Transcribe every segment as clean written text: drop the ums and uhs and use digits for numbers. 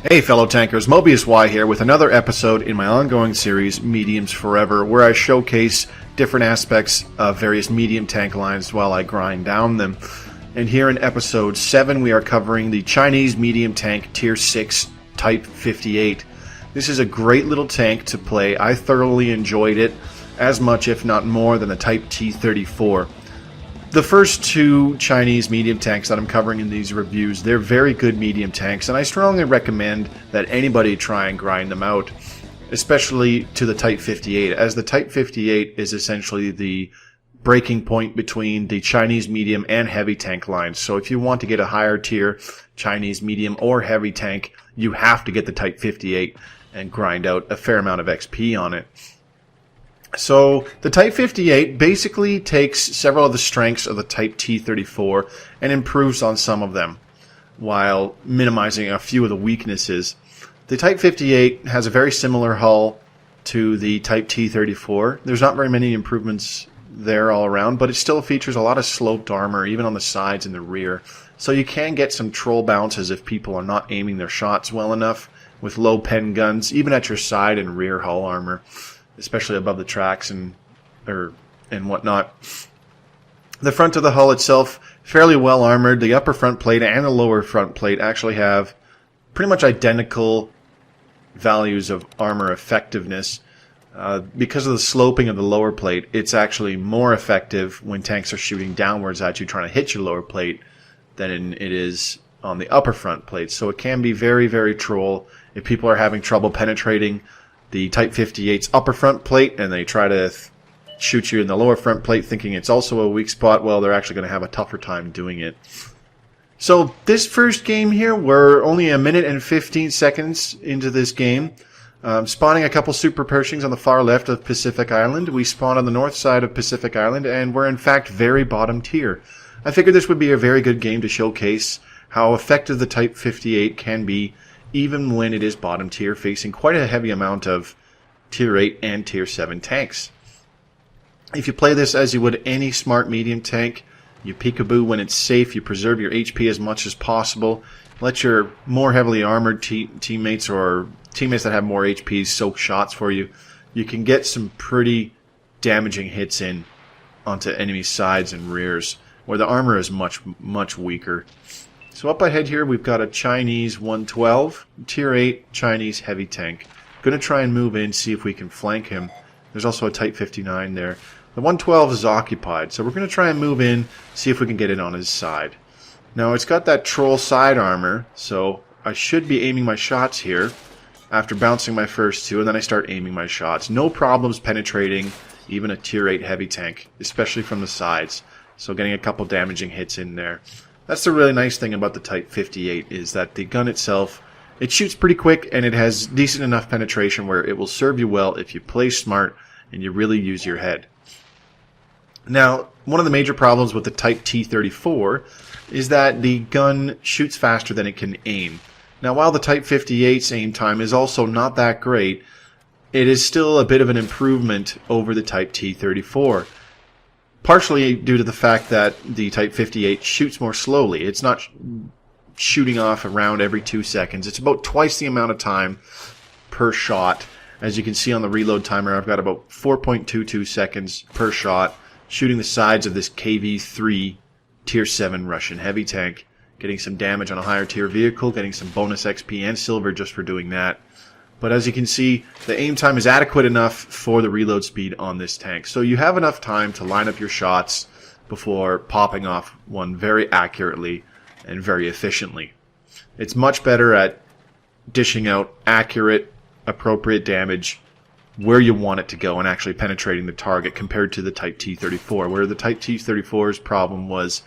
Hey fellow tankers, Mobius Y here with another episode in my ongoing series, Mediums Forever, where I showcase different aspects of various medium tank lines while I grind down them. And here in episode 7 we are covering the Chinese medium tank Tier 6 Type 58. This is a great little tank to play. I thoroughly enjoyed it, as much if not more than the Type T34. The first two Chinese medium tanks that I'm covering in these reviews, they're very good medium tanks, and I strongly recommend that anybody try and grind them out, especially to the Type 58, as the Type 58 is essentially the breaking point between the Chinese medium and heavy tank lines. So if you want to get a higher tier Chinese medium or heavy tank, you have to get the Type 58 and grind out a fair amount of XP on it. So the Type 58 basically takes several of the strengths of the Type T34 and improves on some of them, while minimizing a few of the weaknesses. The Type 58 has a very similar hull to the Type T34. There's not very many improvements there all around, but it still features a lot of sloped armor, even on the sides and the rear. So you can get some troll bounces if people are not aiming their shots well enough with low pen guns, even at your side and rear hull armor, especially above the tracks and whatnot. The front of the hull itself, fairly well armored. The upper front plate and the lower front plate actually have pretty much identical values of armor effectiveness. Because of the sloping of the lower plate, it's actually more effective when tanks are shooting downwards at you trying to hit your lower plate than it is on the upper front plate. So it can be very, very troll if people are having trouble penetrating the Type 58's upper front plate and they try to shoot you in the lower front plate thinking it's also a weak spot. Well, they're actually going to have a tougher time doing it. So this first game here, we're only a minute and 15 seconds into this game. Spawning a couple super Pershings on the far left of Pacific Island. We spawn on the north side of Pacific Island, and we're in fact very bottom tier. I figured this would be a very good game to showcase how effective the Type 58 can be, even when it is bottom tier, facing quite a heavy amount of Tier 8 and Tier 7 tanks. If you play this as you would any smart medium tank, you peekaboo when it's safe, you preserve your HP as much as possible, let your more heavily armored teammates or teammates that have more HP soak shots for you, you can get some pretty damaging hits in onto enemy sides and rears, where the armor is much, much weaker. So up ahead here we've got a Chinese 112, Tier 8 Chinese heavy tank. Going to try and move in, see if we can flank him. There's also a Type 59 there. The 112 is occupied, so we're going to try and move in, see if we can get it on his side. Now it's got that troll side armor, so I should be aiming my shots here after bouncing my first two, and then I start aiming my shots. No problems penetrating even a Tier 8 heavy tank, especially from the sides. So getting a couple damaging hits in there. That's the really nice thing about the Type 58, is that the gun itself, it shoots pretty quick and it has decent enough penetration where it will serve you well if you play smart and you really use your head. Now, one of the major problems with the Type T34 is that the gun shoots faster than it can aim. Now, while the Type 58's aim time is also not that great, it is still a bit of an improvement over the Type T34. Partially due to the fact that the Type 58 shoots more slowly. It's not shooting off a round every 2 seconds. It's about twice the amount of time per shot. As you can see on the reload timer, I've got about 4.22 seconds per shot, shooting the sides of this KV-3 Tier 7 Russian heavy tank, getting some damage on a higher tier vehicle, getting some bonus XP and silver just for doing that. But as you can see, the aim time is adequate enough for the reload speed on this tank. So you have enough time to line up your shots before popping off one very accurately and very efficiently. It's much better at dishing out accurate, appropriate damage where you want it to go and actually penetrating the target compared to the Type T34, where the Type T34's problem was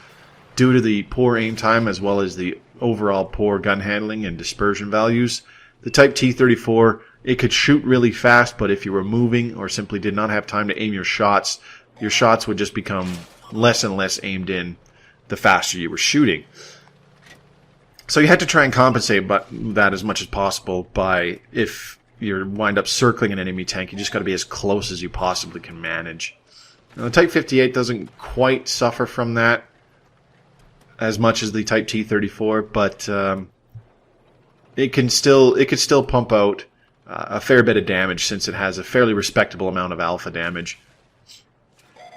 due to the poor aim time as well as the overall poor gun handling and dispersion values. The Type T34, it could shoot really fast, but if you were moving or simply did not have time to aim your shots would just become less and less aimed in the faster you were shooting. So you had to try and compensate that as much as possible by, if you wind up circling an enemy tank, you just got to be as close as you possibly can manage. Now, the Type 58 doesn't quite suffer from that as much as the Type T34, but it could still pump out a fair bit of damage, since it has a fairly respectable amount of alpha damage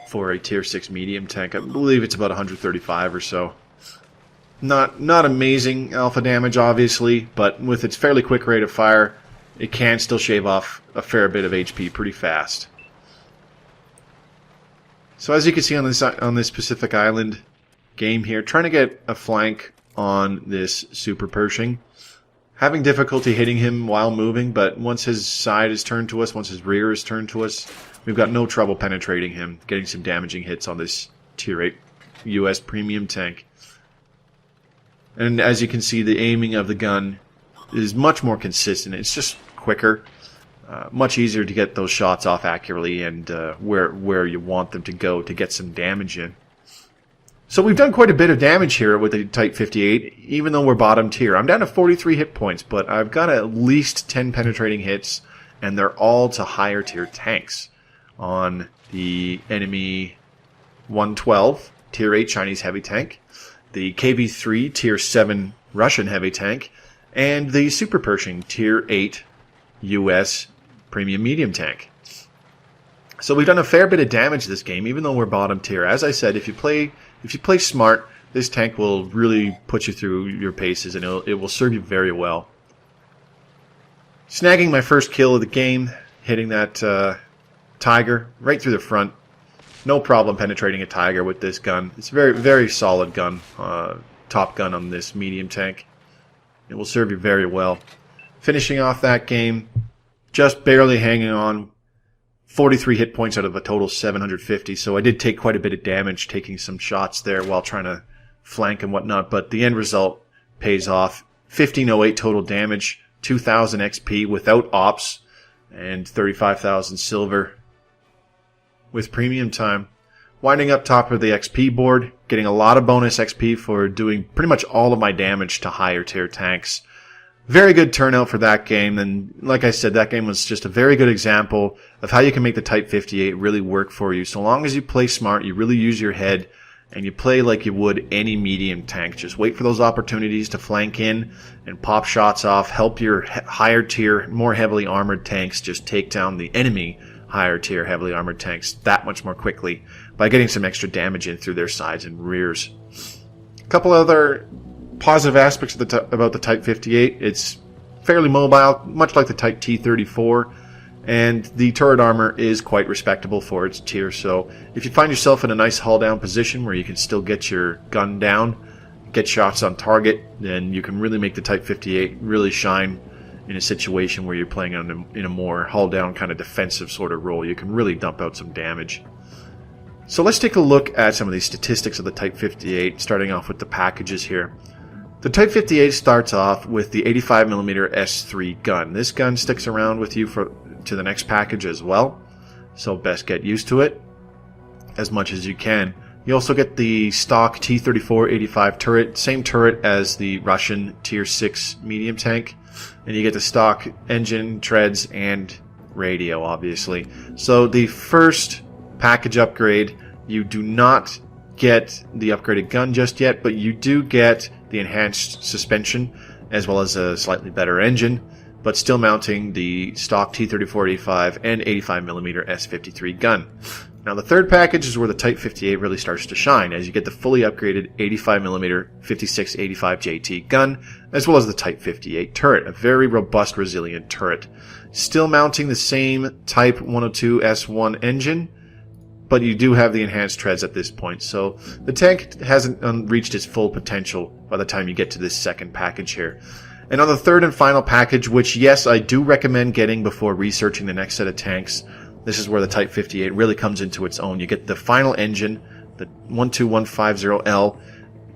for a tier 6 medium tank. I believe it's about 135 or so. Not amazing alpha damage, obviously, but with its fairly quick rate of fire, it can still shave off a fair bit of HP pretty fast. So as you can see on this Pacific Island game here, trying to get a flank on this Super Pershing. Having difficulty hitting him while moving, but once his side is turned to us, once his rear is turned to us, we've got no trouble penetrating him, getting some damaging hits on this Tier 8 US premium tank. And as you can see, the aiming of the gun is much more consistent. It's just quicker. Much easier to get those shots off accurately and where you want them to go to get some damage in. So we've done quite a bit of damage here with the Type 58, even though we're bottom tier. I'm down to 43 hit points, but I've got at least 10 penetrating hits, and they're all to higher tier tanks. On the enemy 112, tier 8 Chinese heavy tank, the KB-3 tier 7 Russian heavy tank, and the Super Pershing tier 8 US premium medium tank. So we've done a fair bit of damage this game, even though we're bottom tier. As I said, if you play smart, this tank will really put you through your paces, and it will serve you very well. Snagging my first kill of the game, hitting that Tiger right through the front. No problem penetrating a Tiger with this gun. It's a very, very solid gun, top gun on this medium tank. It will serve you very well. Finishing off that game, just barely hanging on. 43 hit points out of a total 750, so I did take quite a bit of damage taking some shots there while trying to flank and whatnot, but the end result pays off. 1508 total damage, 2000 XP without ops, and 35,000 silver with premium time. Winding up top of the XP board, getting a lot of bonus XP for doing pretty much all of my damage to higher tier tanks. Very good turnout for that game, and like I said, that game was just a very good example of how you can make the Type 58 really work for you. So long as you play smart, you really use your head, and you play like you would any medium tank. Just wait for those opportunities to flank in and pop shots off, help your higher tier, more heavily armored tanks just take down the enemy higher tier heavily armored tanks that much more quickly by getting some extra damage in through their sides and rears. A couple other positive aspects of about the Type 58. It's fairly mobile, much like the Type T-34, and the turret armor is quite respectable for its tier. So if you find yourself in a nice hull down position where you can still get your gun down, get shots on target, then you can really make the Type 58 really shine in a situation where you're playing in a more hull down kind of defensive sort of role. You can really dump out some damage. So let's take a look at some of these statistics of the Type 58, starting off with the packages here. The Type 58 starts off with the 85mm S3 gun. This gun sticks around with you to the next package as well, so best get used to it as much as you can. You also get the stock T-34-85 turret, same turret as the Russian Tier 6 medium tank, and you get the stock engine, treads, and radio, obviously. So the first package upgrade, you do not get the upgraded gun just yet, but you do get the enhanced suspension as well as a slightly better engine, but still mounting the stock T-34-85 and 85mm S53 gun. Now the third package is where the Type 58 really starts to shine, as you get the fully upgraded 85mm 56-85 JT gun, as well as the Type 58 turret, a very robust, resilient turret. Still mounting the same Type 102 S1 engine, but you do have the enhanced treads at this point, so the tank hasn't reached its full potential by the time you get to this second package here. And on the third and final package, which yes, I do recommend getting before researching the next set of tanks, this is where the Type 58 really comes into its own. You get the final engine, the 12150L,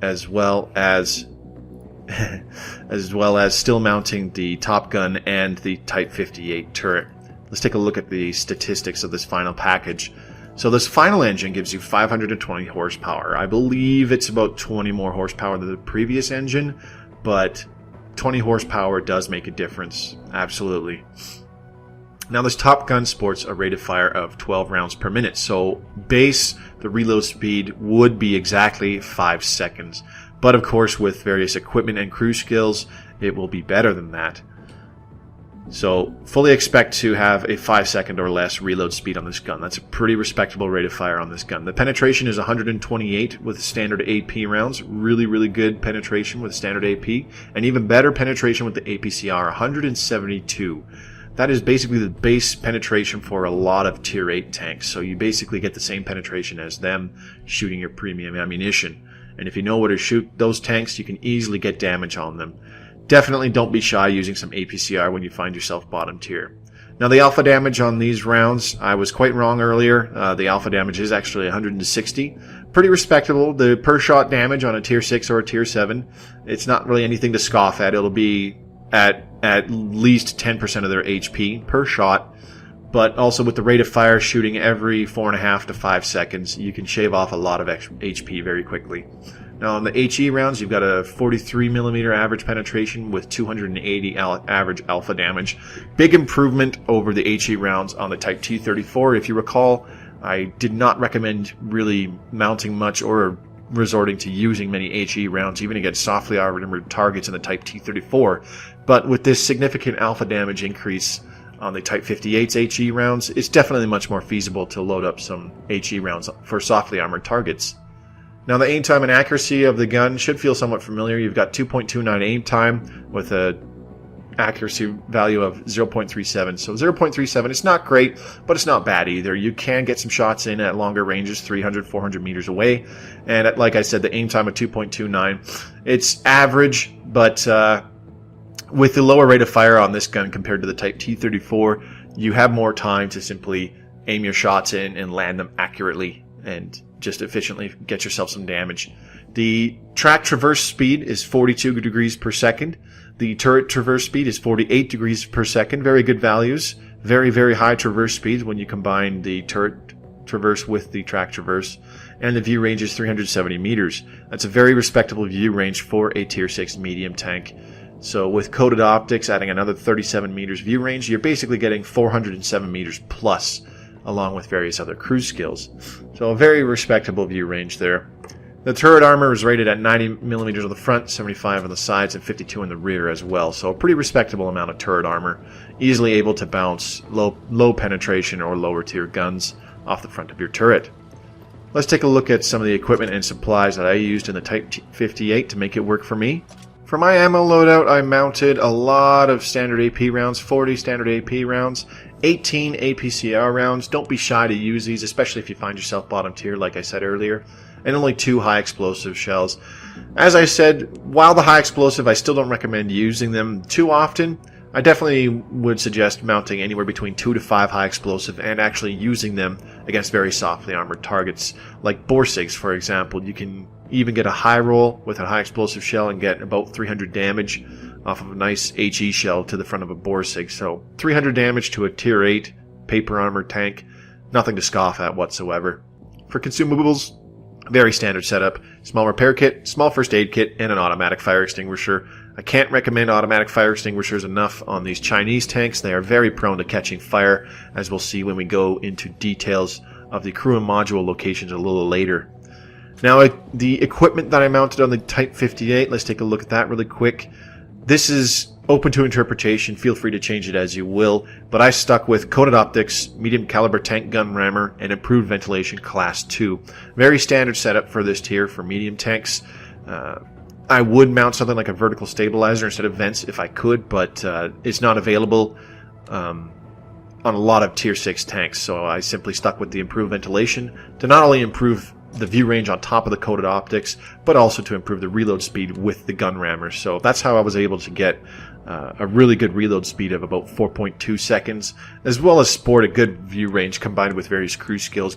as well as still mounting the Top Gun and the Type 58 turret. Let's take a look at the statistics of this final package. So this final engine gives you 520 horsepower. I believe it's about 20 more horsepower than the previous engine, but 20 horsepower does make a difference. Absolutely. Now this Top Gun sports a rate of fire of 12 rounds per minute, so base, the reload speed would be exactly 5 seconds. But of course, with various equipment and crew skills, it will be better than that. So fully expect to have a 5-second or less reload speed on this gun. That's a pretty respectable rate of fire on this gun. The penetration is 128 with standard AP rounds. Really, really good penetration with standard AP. And even better penetration with the APCR, 172. That is basically the base penetration for a lot of tier 8 tanks. So you basically get the same penetration as them shooting your premium ammunition. And if you know where to shoot those tanks, you can easily get damage on them. Definitely don't be shy using some APCR when you find yourself bottom tier. Now the alpha damage on these rounds, I was quite wrong earlier. The alpha damage is actually 160. Pretty respectable. The per shot damage on a tier 6 or a tier 7, it's not really anything to scoff at. It'll be at least 10% of their HP per shot. But also with the rate of fire shooting every 4.5 to 5 seconds, you can shave off a lot of HP very quickly. Now on the HE rounds, you've got a 43mm average penetration with 280 average alpha damage. Big improvement over the HE rounds on the Type T34. If you recall, I did not recommend really mounting much or resorting to using many HE rounds, even against softly armored targets in the Type T34. But with this significant alpha damage increase on the Type 58's HE rounds, it's definitely much more feasible to load up some HE rounds for softly armored targets. Now the aim time and accuracy of the gun should feel somewhat familiar. You've got 2.29 aim time with a accuracy value of 0.37. So 0.37, it's not great, but it's not bad either. You can get some shots in at longer ranges, 300, 400 meters away. And like I said, the aim time of 2.29, it's average, but with the lower rate of fire on this gun compared to the Type T34, you have more time to simply aim your shots in and land them accurately and just efficiently get yourself some damage. The track traverse speed is 42 degrees per second. The turret traverse speed is 48 degrees per second. Very good values. Very, very high traverse speeds when you combine the turret traverse with the track traverse. And the view range is 370 meters. That's a very respectable view range for a tier 6 medium tank. So with coated optics adding another 37 meters view range, you're basically getting 407 meters plus, along with various other cruise skills. So a very respectable view range there. The turret armor is rated at 90mm on the front, 75 on the sides, and 52 in the rear as well. So a pretty respectable amount of turret armor, easily able to bounce low penetration or lower tier guns off the front of your turret. Let's take a look at some of the equipment and supplies that I used in the Type 58 to make it work for me. For my ammo loadout, I mounted a lot of standard AP rounds, 40 standard AP rounds, 18 APCR rounds. Don't be shy to use these, especially if you find yourself bottom tier, like I said earlier. And only 2 high explosive shells. As I said, while the high explosive, I still don't recommend using them too often. I definitely would suggest mounting anywhere between 2 to 5 high explosive and actually using them against very softly armored targets, like Borsigs, for example. You can even get a high roll with a high explosive shell and get about 300 damage off of a nice HE shell to the front of a Borsig. So 300 damage to a tier 8 paper armored tank, nothing to scoff at whatsoever. For consumables, very standard setup. Small repair kit, small first aid kit, and an automatic fire extinguisher. I can't recommend automatic fire extinguishers enough on these Chinese tanks. They are very prone to catching fire, as we'll see when we go into details of the crew and module locations a little later. Now, the equipment that I mounted on the Type 58, let's take a look at that really quick. This is open to interpretation. Feel free to change it as you will, but I stuck with coated optics, medium caliber tank gun rammer, and improved ventilation class 2. Very standard setup for this tier for medium tanks. I would mount something like a vertical stabilizer instead of vents if I could, but it's not available on a lot of tier 6 tanks, so I simply stuck with the improved ventilation to not only improve the view range on top of the coated optics, but also to improve the reload speed with the gun rammer. So that's how I was able to get a really good reload speed of about 4.2 seconds, as well as sport a good view range combined with various cruise skills,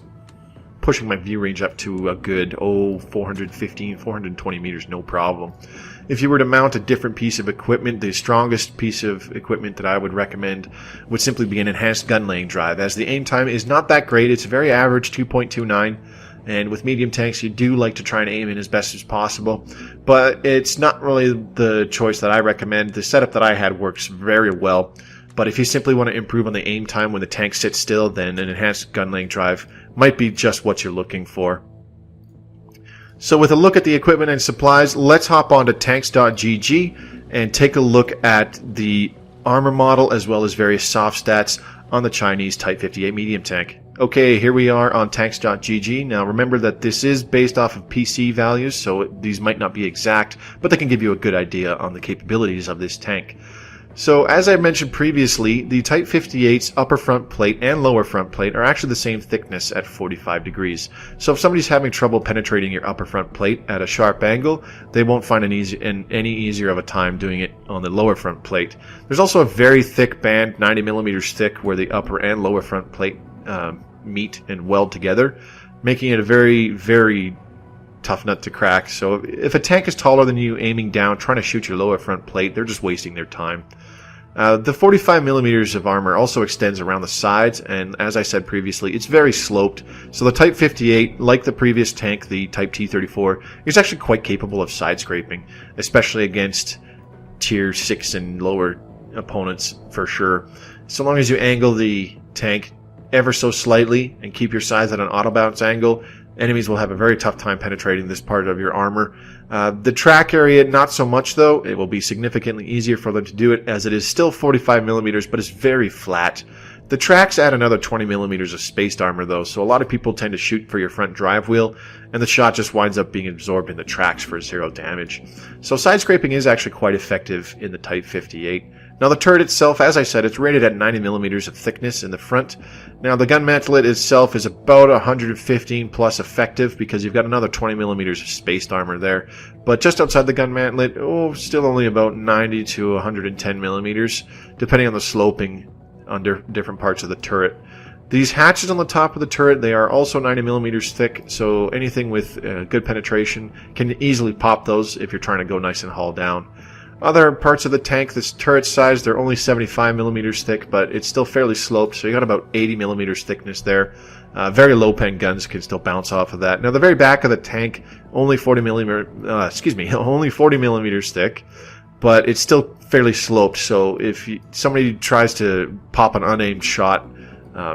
pushing my view range up to a good 415, 420 meters, no problem. If you were to mount a different piece of equipment, the strongest piece of equipment that I would recommend would simply be an enhanced gun laying drive, as the aim time is not that great. It's very average, 2.29. And with medium tanks, you do like to try and aim in as best as possible. But it's not really the choice that I recommend. The setup that I had works very well. But if you simply want to improve on the aim time when the tank sits still, then an enhanced gun laying drive might be just what you're looking for. So with a look at the equipment and supplies, let's hop on to tanks.gg and take a look at the armor model as well as various soft stats on the Chinese Type 58 medium tank. Okay, here we are on tanks.gg. Now remember that this is based off of PC values, so these might not be exact, but they can give you a good idea on the capabilities of this tank. So as I mentioned previously, the Type 58's upper front plate and lower front plate are actually the same thickness at 45 degrees. So if somebody's having trouble penetrating your upper front plate at a sharp angle, they won't find any easier of a time doing it on the lower front plate. There's also a very thick band, 90 millimeters thick, where the upper and lower front plate meet and weld together, making it a very, very tough nut to crack. So if a tank is taller than you aiming down trying to shoot your lower front plate, they're just wasting their time. The 45 millimeters of armor also extends around the sides, and as I said previously, it's very sloped. So the Type 58, like the previous tank, the Type T-34, is actually quite capable of side scraping, especially against tier 6 and lower opponents for sure. So long as you angle the tank ever so slightly and keep your sides at an auto bounce angle, enemies will have a very tough time penetrating this part of your armor. The track area, not so much though. It will be significantly easier for them to do it, as it is still 45 millimeters, but it's very flat. The tracks add another 20 millimeters of spaced armor though, so a lot of people tend to shoot for your front drive wheel, and the shot just winds up being absorbed in the tracks for 0 damage. So side scraping is actually quite effective in the Type 58. Now the turret itself, as I said, it's rated at 90 millimeters of thickness in the front. Now the gun mantlet itself is about 115 plus effective, because you've got another 20 millimeters of spaced armor there. But just outside the gun mantlet, still only about 90 to 110 millimeters, depending on the sloping under different parts of the turret. These hatches on the top of the turret, they are also 90 millimeters thick, so anything with good penetration can easily pop those if you're trying to go nice and haul down. Other parts of the tank, this turret size, they're only 75 millimeters thick, but it's still fairly sloped, so you got about 80 millimeters thickness there. Very low pen guns can still bounce off of that. Now the very back of the tank, only 40 millimeters thick, but it's still fairly sloped. So if somebody tries to pop an unaimed shot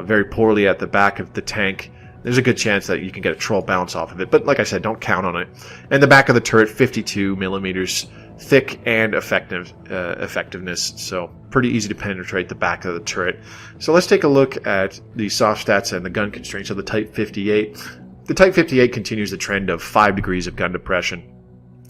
very poorly at the back of the tank, there's a good chance that you can get a troll bounce off of it. But like I said, don't count on it. And the back of the turret, 52 millimeters thick and effectiveness, so pretty easy to penetrate the back of the turret. So let's take a look at the soft stats and the gun constraints of the Type 58. The Type 58 continues the trend of 5 degrees of gun depression.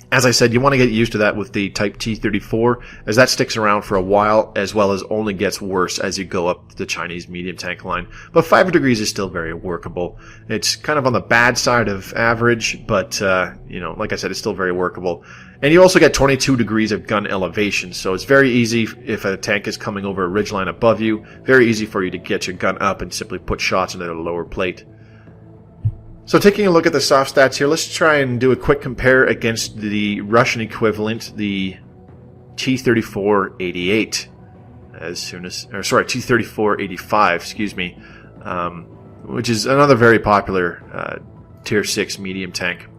As I said, you want to get used to that with the Type T-34, as that sticks around for a while, as well as only gets worse as you go up the Chinese medium tank line. But 5 degrees is still very workable. It's kind of on the bad side of average, but, like I said, it's still very workable. And you also get 22 degrees of gun elevation, so it's very easy if a tank is coming over a ridgeline above you, very easy for you to get your gun up and simply put shots into the lower plate. So taking a look at the soft stats here, let's try and do a quick compare against the Russian equivalent, the T-34-88, T-34-85, excuse me, which is another very popular Tier 6 medium tank.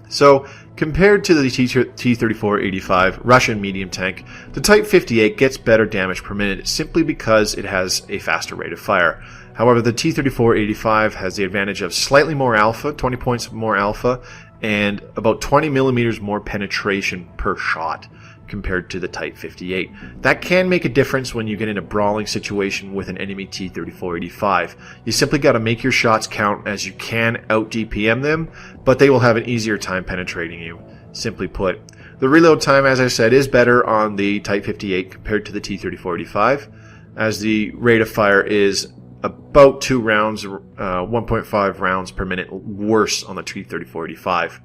So compared to the T-34-85 Russian medium tank, the Type 58 gets better damage per minute simply because it has a faster rate of fire. However, the T-34-85 has the advantage of slightly more alpha, 20 points more alpha, and about 20 millimeters more penetration per shot compared to the Type 58. That can make a difference when you get in a brawling situation with an enemy T-34-85. You simply got to make your shots count, as you can out-DPM them, but they will have an easier time penetrating you, simply put. The reload time, as I said, is better on the Type 58 compared to the T-34-85, as the rate of fire is about 2 rounds, 1.5 rounds per minute worse on the T-34-85.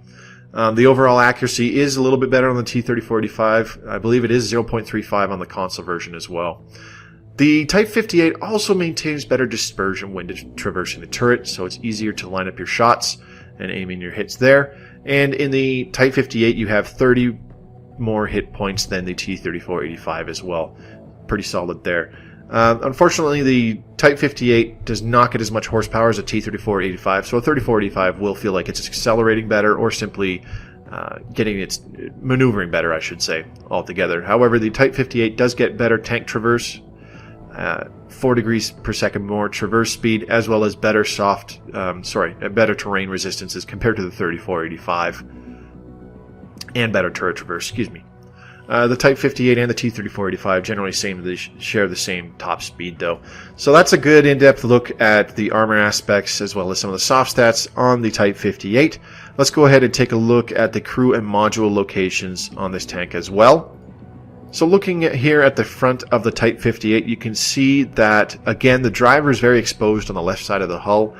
The overall accuracy is a little bit better on the T-34-85. I believe it is 0.35 on the console version as well. The Type 58 also maintains better dispersion when traversing the turret, so it's easier to line up your shots and aiming your hits there. And in the Type 58, you have 30 more hit points than the T-34-85 as well. Pretty solid there. Unfortunately, the Type 58 does not get as much horsepower as a T-34-85, so a 34-85 will feel like it's accelerating better, or simply getting its maneuvering better, I should say, altogether. However, the Type 58 does get better tank traverse, 4 degrees per second more traverse speed, as well as better better terrain resistances compared to the 34-85, and better turret traverse, excuse me. The Type 58 and the T-3485 generally share the same top speed, though. So that's a good in-depth look at the armor aspects as well as some of the soft stats on the Type 58. Let's go ahead and take a look at the crew and module locations on this tank as well. So looking here at the front of the Type 58, you can see that, again, the driver is very exposed on the left side of the hull.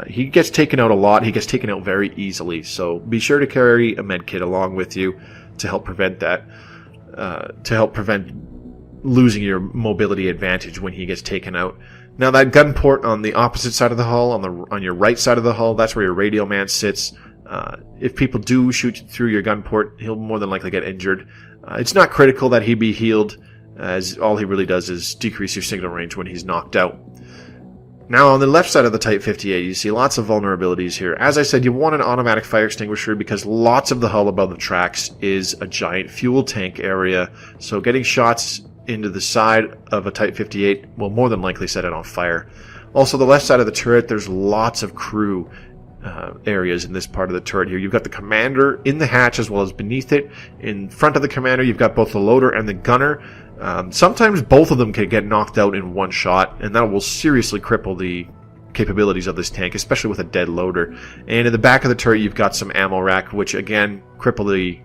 He gets taken out a lot. He gets taken out very easily. So be sure to carry a med kit along with you to help prevent that, to help prevent losing your mobility advantage when he gets taken out. Now that gun port on the opposite side of the hull, on your right side of the hull, that's where your radio man sits. If people do shoot through your gun port, he'll more than likely get injured. It's not critical that he be healed, as all he really does is decrease your signal range when he's knocked out. Now on the left side of the Type 58, you see lots of vulnerabilities here. As I said, you want an automatic fire extinguisher because lots of the hull above the tracks is a giant fuel tank area, so getting shots into the side of a Type 58 will more than likely set it on fire. Also, the left side of the turret, there's lots of crew areas in this part of the turret here. You've got the commander in the hatch as well as beneath it. In front of the commander, you've got both the loader and the gunner. Sometimes both of them can get knocked out in one shot, and that will seriously cripple the capabilities of this tank, especially with a dead loader. And in the back of the turret, you've got some ammo rack, which again cripple the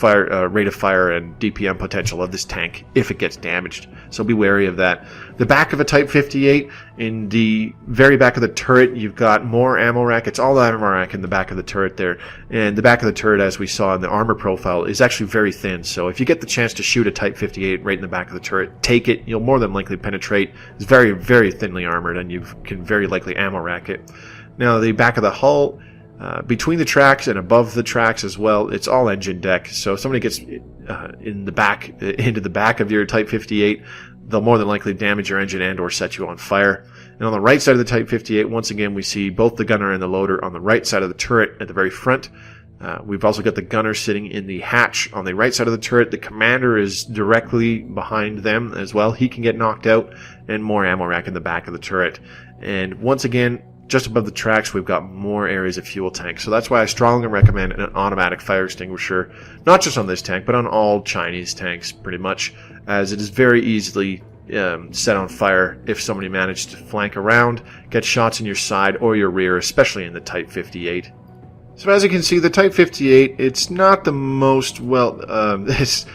rate of fire and DPM potential of this tank if it gets damaged. So be wary of that. The back of a Type 58, in the very back of the turret, you've got more ammo rack. It's all the ammo rack in the back of the turret there. And the back of the turret, as we saw in the armor profile, is actually very thin. So if you get the chance to shoot a Type 58 right in the back of the turret, take it. You'll more than likely penetrate. It's very, very thinly armored, and you can very likely ammo rack it. Now, the back of the hull, between the tracks and above the tracks as well, it's all engine deck. So if somebody gets into the back of your Type 58, they'll more than likely damage your engine and or set you on fire. And on the right side of the Type 58, once again, we see both the gunner and the loader on the right side of the turret at the very front. We've also got the gunner sitting in the hatch on the right side of the turret. The commander is directly behind them as well. He can get knocked out, and more ammo rack in the back of the turret. And once again, just above the tracks, we've got more areas of fuel tanks. So that's why I strongly recommend an automatic fire extinguisher, not just on this tank, but on all Chinese tanks, pretty much, as it is very easily set on fire if somebody managed to flank around, get shots in your side or your rear, especially in the Type 58. So as you can see, the Type 58, it's not the most, it's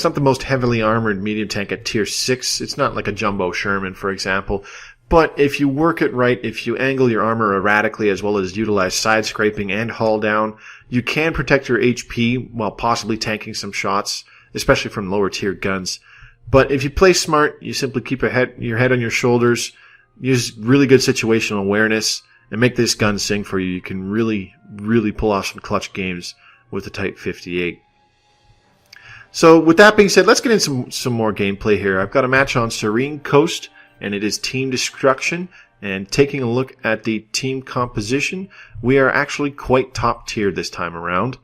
not the most heavily armored medium tank at Tier 6. It's not like a Jumbo Sherman, for example. But if you work it right, if you angle your armor erratically as well as utilize side scraping and hull down, you can protect your HP while possibly tanking some shots, especially from lower tier guns. But if you play smart, you simply keep your head on your shoulders, use really good situational awareness, and make this gun sing for you. You can really, really pull off some clutch games with the Type 58. So with that being said, let's get into some more gameplay here. I've got a match on Serene Coast, and it is Team Destruction. And taking a look at the team composition, we are actually quite top tier this time around.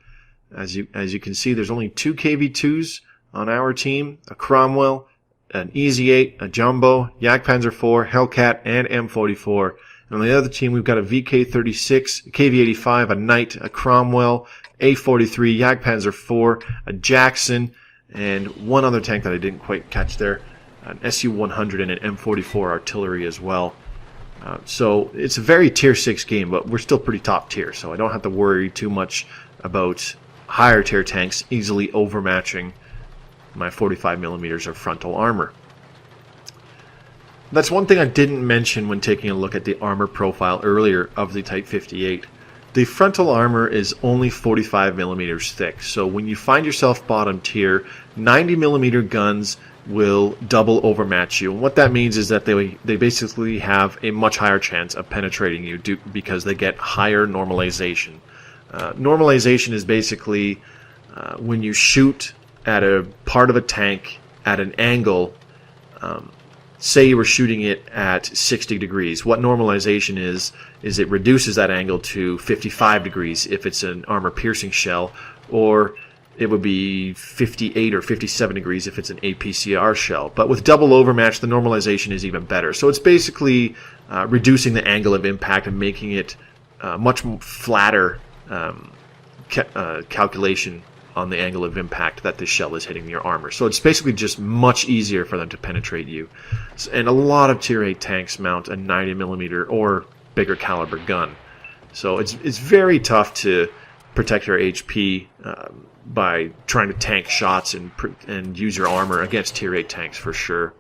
As you can see, there's only 2 KV-2s on our team, a Cromwell, an Easy 8, a Jumbo, Jagdpanzer IV, Hellcat, and M44. And on the other team, we've got a VK-36, a KV-85, a Knight, a Cromwell, A-43, Jagdpanzer IV, a Jackson, and one other tank that I didn't quite catch there, an SU-100 and an M44 artillery as well. So it's a very tier 6 game, but we're still pretty top tier, so I don't have to worry too much about higher tier tanks easily overmatching my 45mm of frontal armor. That's one thing I didn't mention when taking a look at the armor profile earlier of the Type 58. The frontal armor is only 45mm thick, so when you find yourself bottom tier, 90mm guns will double overmatch you. And what that means is that they basically have a much higher chance of penetrating you because they get higher normalization. Normalization is basically when you shoot at a part of a tank at an angle, say you were shooting it at 60 degrees. What normalization is it reduces that angle to 55 degrees if it's an armor-piercing shell, or it would be 58 or 57 degrees if it's an APCR shell. But with double overmatch, the normalization is even better. So it's basically reducing the angle of impact and making it much flatter calculation on the angle of impact that this shell is hitting your armor. So it's basically just much easier for them to penetrate you. And a lot of tier 8 tanks mount a 90mm or bigger caliber gun. So it's very tough to protect your HP by trying to tank shots and use your armor against tier 8 tanks for sure.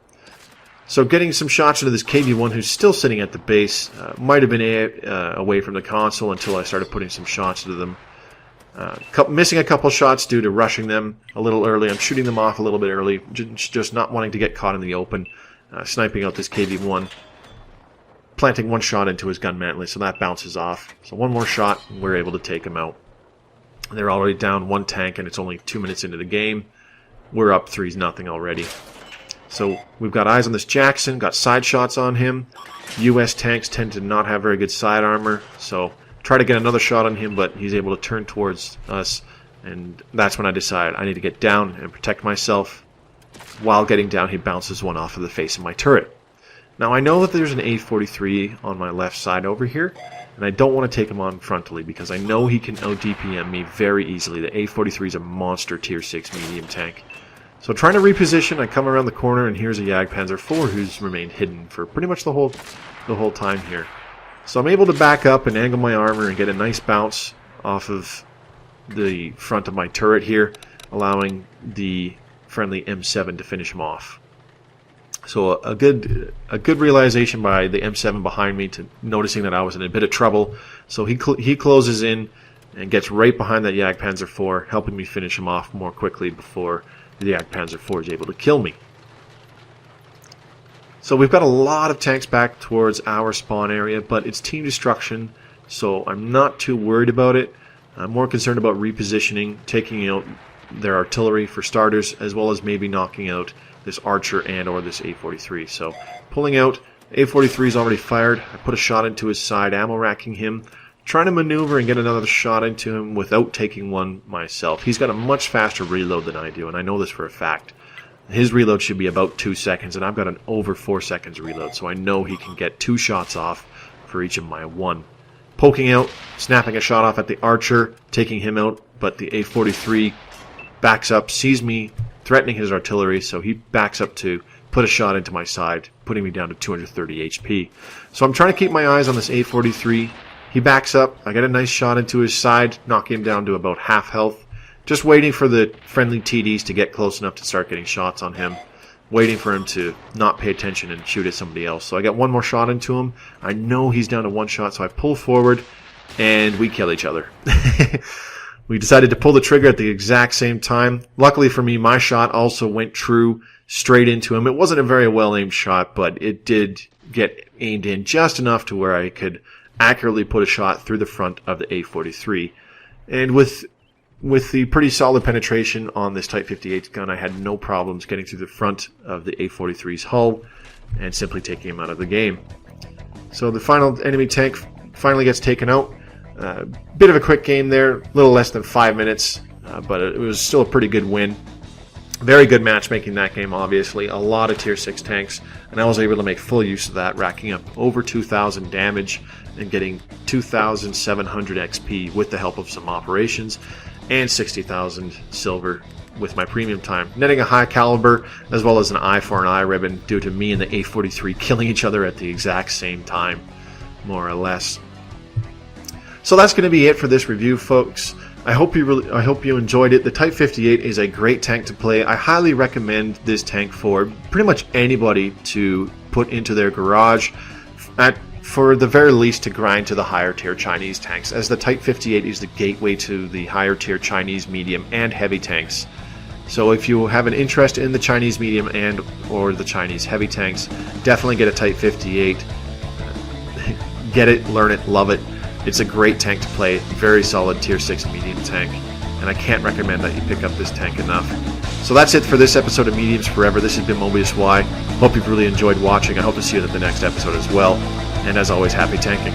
So getting some shots into this KV-1 who's still sitting at the base. Might have been away from the console until I started putting some shots into them. Missing a couple shots due to rushing them a little early. I'm shooting them off a little bit early, just not wanting to get caught in the open. Sniping out this KV-1. Planting one shot into his gun mantlet, so that bounces off. So one more shot, and we're able to take him out. They're already down one tank, and it's only 2 minutes into the game. We're up 3-0 already. So we've got eyes on this Jackson, got side shots on him. US tanks tend to not have very good side armor, so try to get another shot on him, but he's able to turn towards us, and that's when I decide I need to get down and protect myself. While getting down, he bounces one off of the face of my turret. Now I know that there's an A43 on my left side over here, and I don't want to take him on frontally because I know he can out-DPM me very easily. The A43 is a monster tier 6 medium tank. So trying to reposition, I come around the corner, and here's a Jagdpanzer IV who's remained hidden for pretty much the whole time here. So I'm able to back up and angle my armor and get a nice bounce off of the front of my turret here, allowing the friendly M7 to finish him off. So a good realization by the M7 behind me to noticing that I was in a bit of trouble. So he closes in and gets right behind that Jagdpanzer IV, helping me finish him off more quickly before the Jagdpanzer IV is able to kill me. So we've got a lot of tanks back towards our spawn area, but it's team destruction, so I'm not too worried about it. I'm more concerned about repositioning, taking out their artillery for starters, as well as maybe knocking out this archer and or this A43. So pulling out, A43 is already fired. I put a shot into his side, ammo racking him, trying to maneuver and get another shot into him without taking one myself. He's got a much faster reload than I do, and I know this for a fact. His reload should be about 2 seconds, and I've got an over 4 seconds reload, so I know he can get 2 shots off for each of my 1. Poking out, snapping a shot off at the archer, taking him out, but the A43 backs up, sees me threatening his artillery, so he backs up to put a shot into my side, putting me down to 230 HP. So I'm trying to keep my eyes on this A43. He backs up, I get a nice shot into his side, knocking him down to about half health. Just waiting for the friendly TDs to get close enough to start getting shots on him. Waiting for him to not pay attention and shoot at somebody else. So I get one more shot into him. I know he's down to 1 shot, so I pull forward, and we kill each other. We decided to pull the trigger at the exact same time. Luckily for me, my shot also went true straight into him. It wasn't a very well-aimed shot, but it did get aimed in just enough to where I could accurately put a shot through the front of the A43. And with the pretty solid penetration on this Type 58 gun, I had no problems getting through the front of the A43's hull and simply taking him out of the game. So the final enemy tank finally gets taken out. Bit of a quick game there, a little less than 5 minutes, but it was still a pretty good win. Very good matchmaking that game, obviously. A lot of tier 6 tanks, and I was able to make full use of that, racking up over 2,000 damage and getting 2,700 XP with the help of some operations, and 60,000 silver with my premium time, netting a high caliber as well as an eye for an eye ribbon due to me and the A43 killing each other at the exact same time, more or less. So that's going to be it for this review, folks. I hope you enjoyed it. The Type 58 is a great tank to play. I highly recommend this tank for pretty much anybody to put into their garage, for the very least to grind to the higher tier Chinese tanks, as the Type 58 is the gateway to the higher tier Chinese medium and heavy tanks. So if you have an interest in the Chinese medium and or the Chinese heavy tanks, definitely get a Type 58. Get it, learn it, love it. It's a great tank to play, very solid tier 6 medium tank, and I can't recommend that you pick up this tank enough. So that's it for this episode of Mediums Forever. This has been Mobius Y. Hope you've really enjoyed watching. I hope to see you at the next episode as well. And as always, happy tanking.